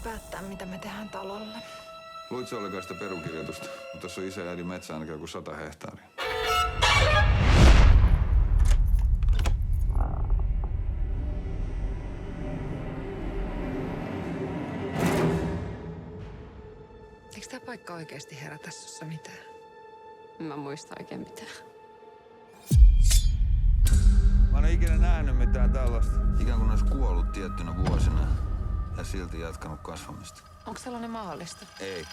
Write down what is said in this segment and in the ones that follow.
päättää, mitä me tehdään talolle. Luitko ollenkaan sitä perukirjoitusta? Tässä on isä ja äidin metsä ainakaan kuin 100 hehtaaria. Eikö tää paikka oikeasti herätä sussa mitään? Mä muista oikein mitään. Mä en ole ikinä nähnyt mitään tällaista. Ikään kuin olisi kuollut tiettynä vuosina ja silti jatkanut kasvamista. Onko sellainen mahdollista? Ei.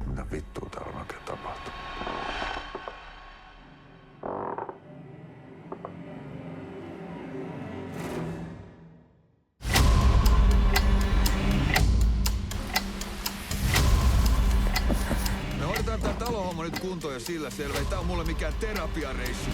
Mitä vittua täällä on oikein tapahtunut? Me hoidetaan tää talohomma nyt kuntoon ja sillä selvä. Ei tää on mulle mikään terapiareissu.